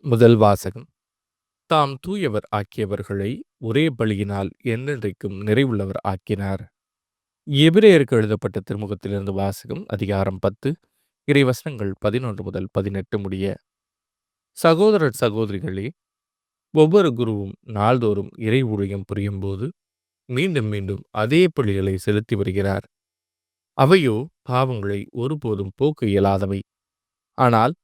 முதல் வாசகம். தாம் தூயவர் ஆக்கியவர்களை ஒரே பலியினால் என்றென்றைக்கும் நிறைவுள்ளவர் ஆக்கினார். எபிரேயருக்கு எழுதப்பட்ட திருமுகத்திலிருந்து வாசகம். அதிகாரம் 10, இறைவசனங்கள் 11 முதல் 18 முடிய. சகோதரர் சகோதரிகளே, ஒவ்வொரு குருவும் நாள்தோறும் இறை ஊழியம் புரியும்போது மீண்டும் மீண்டும் அதே பலிகளை செலுத்தி வருகிறார். அவையோ பாவங்களை ஒருபோதும் போக்க இயலாதவை. ஆனால்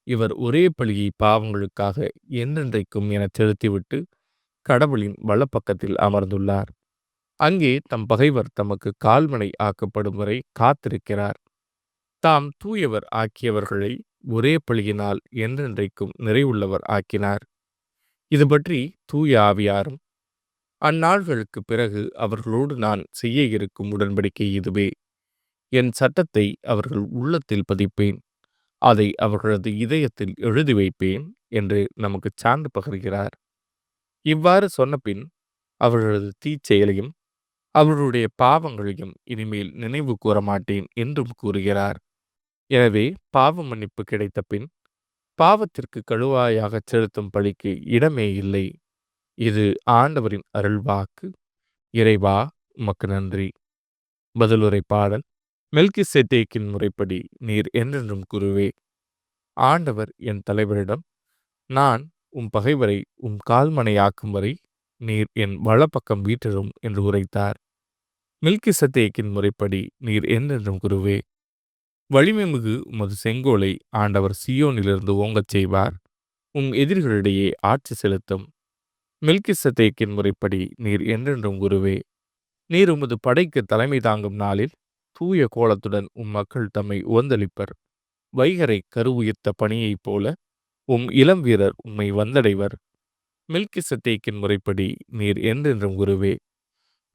இவர் ஒரே பலியை பாவங்களுக்காக என்றென்றைக்கும் எனச் செலுத்திவிட்டு கடவுளின் வலப்பக்கத்தில் அமர்ந்துள்ளார். அங்கே தம் பகைவர் தமக்கு கால்மணை ஆக்கப்படும் வரை காத்திருக்கிறார். தாம் தூயவர் ஆக்கியவர்களை ஒரே பலியினால் என்றென்றைக்கும் நிறைவுள்ளவர் ஆக்கினார். இது பற்றி தூய ஆவியாரும், அந்நாள்களுக்கு பிறகு அவர்களோடு நான் செய்ய இருக்கும் உடன்படிக்கை இதுவே. என் சட்டத்தை அவர்கள் உள்ளத்தில் பதிப்பேன், அதை அவர்களது இதயத்தில் எழுதி வைப்பேன் என்று நமக்கு சான்று பகர்கிறார். இவ்வாறு சொன்னபின் அவர்களது தீச்செயலையும் அவர்களுடைய பாவங்களையும் இனிமேல் நினைவு கூற மாட்டேன் என்றும் கூறுகிறார். எனவே பாவ மன்னிப்பு கிடைத்த பின் பாவத்திற்கு கழுவாயாகச் செலுத்தும் பலிக்கு இடமே இல்லை. இது ஆண்டவரின் அருள்வாக்கு. இறைவா, உமக்கு நன்றி. பதிலுரை பாடல். மெல்கிசேதேக்கின் முறைப்படி நீர் என்றென்றும் குருவே. ஆண்டவர் என் தலைவரிடம், நான் உம் பகைவரை உம் கால்மனையாக்கும் வரை நீர் என் வலப்பக்கம் வீற்றிரும் என்று உரைத்தார். மெல்கிசதேக்கின் முறைப்படி நீர் என்றென்றும் குருவே. வலிமைமிகு உமது செங்கோலை ஆண்டவர் சியோனிலிருந்து ஓங்கச் செய்வார். உம் எதிரிகளிடையே ஆட்சி செலுத்தும். மெல்கிசதேக்கின் முறைப்படி நீர் என்றென்றும் குருவே. நீர் உமது படைக்கு தலைமை தாங்கும் நாளில் தூய கோலத்துடன் உம் மக்கள் தம்மை உவந்தளிப்பர். வைகரை கருவுயிர்த்த பணியைப் போல உம் இளம் வீரர் உம்மை வந்தடைவர். மெல்கிசதேக்கின் முறைப்படி நீர் என்றென்றும் குருவே.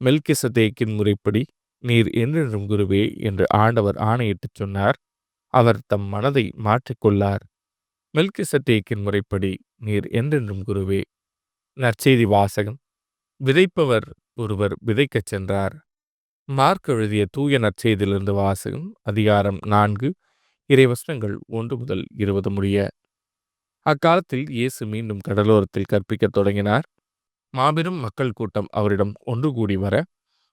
மெல்கிசதேக்கின் முறைப்படி நீர் என்றென்றும் குருவே என்று ஆண்டவர் ஆணையிட்டுச் சொன்னார். அவர் தம் மனதை மாற்றிக்கொள்ளார். மெல்கிசதேக்கின் முறைப்படி நீர் என்றென்றும் குருவே. நற்செய்தி வாசகம். விதைப்பவர் ஒருவர் விதைக்கச் சென்றார். மார்க் எழுதிய தூய நற்செய்தியிலிருந்து வாசகம். அதிகாரம் 4, இறைவசனங்கள் 1 முதல் 20 முடிய. அக்காலத்தில் இயேசு மீண்டும் கடலோரத்தில் கற்பிக்கத் தொடங்கினார். மாபெரும் மக்கள் கூட்டம் அவரிடம் ஒன்று கூடி வர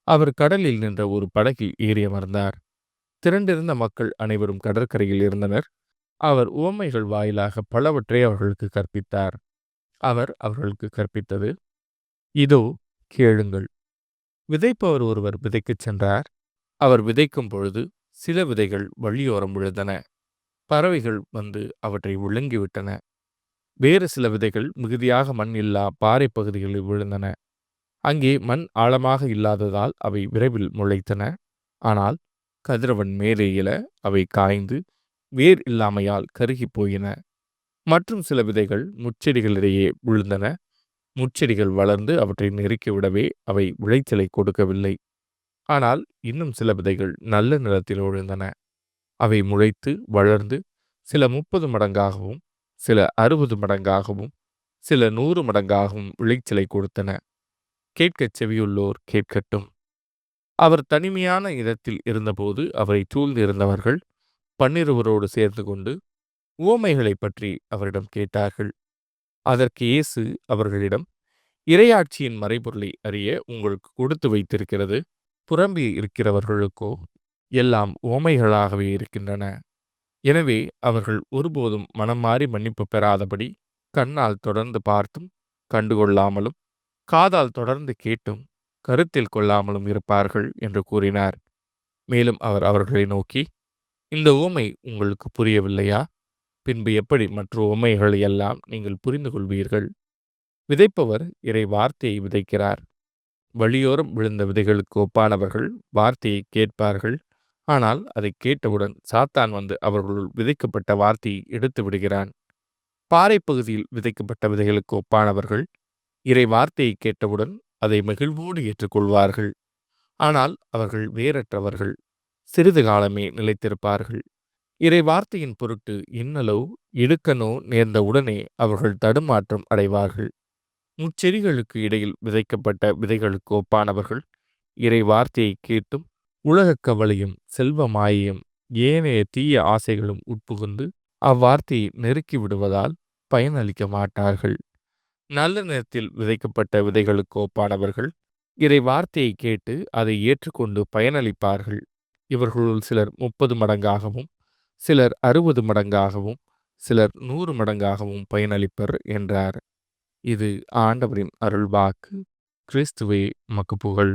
அவர் கடலில் நின்ற ஒரு படகில் ஏறி அமர்ந்தார். திரண்டிருந்த மக்கள் அனைவரும் கடற்கரையில் இருந்தனர். அவர் உவமைகள் வாயிலாக பலவற்றை அவர்களுக்கு கற்பித்தார். அவர் அவர்களுக்கு கற்பித்தது, இதோ கேளுங்கள். விதைப்பவர் ஒருவர் விதைக்கச் சென்றார். அவர் விதைக்கும் பொழுது சில விதைகள் வழியோரம் விழுந்தன. பறவைகள் வந்து அவற்றை விழுங்கிவிட்டன. வேறு சில விதைகள் மிகுதியாக மண் இல்லா பாறை பகுதிகளில் விழுந்தன. அங்கே மண் ஆழமாக இல்லாததால் அவை விரைவில் முளைத்தன. ஆனால் கதிரவன் மேலே எழ அவை காய்ந்து வேர் இல்லாமையால் கருகி போயின. மற்றும் சில விதைகள் முட்செடிகளிடையே விழுந்தன. முட்செடிகள் வளர்ந்து அவற்றை நெருக்கிவிடவே அவை விளைச்சலை கொடுக்கவில்லை. ஆனால் இன்னும் சில விதைகள் நல்ல நிலத்தில் விழுந்தன. அவை முளைத்து வளர்ந்து சில 30 மடங்காகவும் சில 60 மடங்காகவும் சில 100 மடங்காகவும் விளைச்சலை கொடுத்தன. கேட்கச் செவியுள்ளோர் கேட்கட்டும். அவர் தனிமையான இடத்தில் இருந்தபோது அவரை சூழ்ந்து இருந்தவர்கள் 12 சேர்ந்து கொண்டு உவமைகளை பற்றி அவரிடம் கேட்டார்கள். அதற்கு இயேசு அவர்களிடம், இறையாட்சியின் மறைபொருளை அறிய உங்களுக்கு கொடுத்து வைத்திருக்கிறது. புறம்பே இருக்கிறவர்களுக்கோ எல்லாம் உவமைகளாகவே இருக்கின்றன. எனவே அவர்கள் ஒருபோதும் மனம் மாறி மன்னிப்பு பெறாதபடி கண்ணால் தொடர்ந்து பார்த்தும் கண்டுகொள்ளாமலும் காதால் தொடர்ந்து கேட்டும் கருத்தில் கொள்ளாமலும் இருப்பார்கள் என்று கூறினார். மேலும் அவர் அவர்களை நோக்கி, இந்த உவமை உங்களுக்கு புரியவில்லையா? பின்பு எப்படி மற்ற உவமைகளை எல்லாம் நீங்கள் புரிந்து கொள்வீர்கள்? விதைப்பவர் இறை வார்த்தையை விதைக்கிறார். வழியோரம் விழுந்த விதைகளுக்கு ஒப்பானவர்கள் வார்த்தையை கேட்பார்கள். ஆனால் அதை கேட்டவுடன் சாத்தான் வந்து அவர்களுள் விதைக்கப்பட்ட வார்த்தையை எடுத்து விடுகிறான். பாறை பகுதியில் விதைக்கப்பட்ட விதைகளுக்கு ஒப்பானவர்கள் இறை வார்த்தையை கேட்டவுடன் அதை மகிழ்வோடு ஏற்றுக்கொள்வார்கள். ஆனால் அவர்கள் வேரற்றவர்கள், சிறிது காலமே நிலைத்திருப்பார்கள். இறை வார்த்தையின் பொருட்டு இன்னலோ இடுக்கணோ நேர்ந்த உடனே அவர்கள் தடுமாற்றம் அடைவார்கள். முச்செடிகளுக்கு இடையில் விதைக்கப்பட்ட விதைகளுக்கு ஒப்பானவர்கள் இறை வார்த்தையை கேட்டும் உலகக் கவலையும் செல்வ மாயையும் ஏனைய தீய ஆசைகளும் உட்புகுந்து அவ்வார்த்தையை நெருக்கி விடுவதால் பயனளிக்க மாட்டார்கள். நல்ல நேரத்தில் விதைக்கப்பட்ட விதைகளுக்கு ஒப்பானவர்கள் இறை வார்த்தையை கேட்டு அதை ஏற்றுக்கொண்டு பயனளிப்பார்கள். இவர்களுள் சிலர் 30 மடங்காகவும், சிலர் 60 மடங்காகவும், சிலர் 100 மடங்காகவும் பயனளிப்பர் என்றார். இது ஆண்டவரின் அருள்வாக்கு. கிறிஸ்துவே உமக்கு புகழ்.